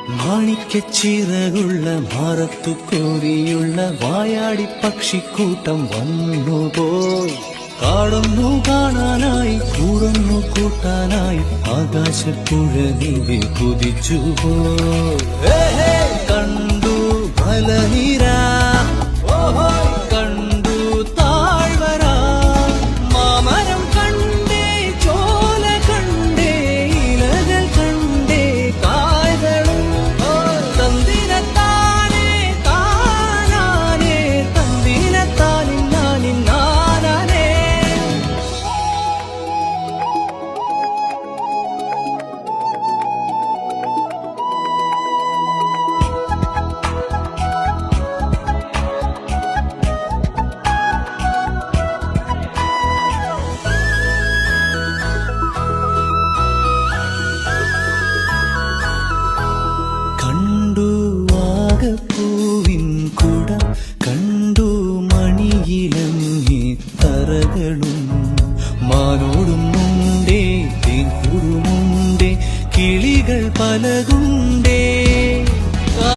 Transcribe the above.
മാണിക്കച്ചിറകുള്ള മാറത്തു കോരിയുള്ള വായാടി പക്ഷിക്കൂട്ടം വന്നുപോയി. കാടൊന്നു കാണാനായി കൂടൊന്നു കൂട്ടാനായി ആകാശപ്പുഴ നീവി കുതിച്ചുപോയി. കണ്ടു മലനിര, കണ്ടു താഴ്വര, മാമരം കണ്ടേ, ചോല കണ്ടേ, ഇലകൾ കണ്ടേ, കായകളും തന്തിരത്താനേ താനാനേ, തന്തിരത്താനിന്നാനിന്നാനേ. കണ്ടു വാഗപ്പൂവിൻ കുട, കണ്ടു മണിയിലങ്ങി തറകളും, മാനോടും മുണ്ടേ തേൻകൂടുമുണ്ടേ, കിളികൾ പലതുണ്ട്.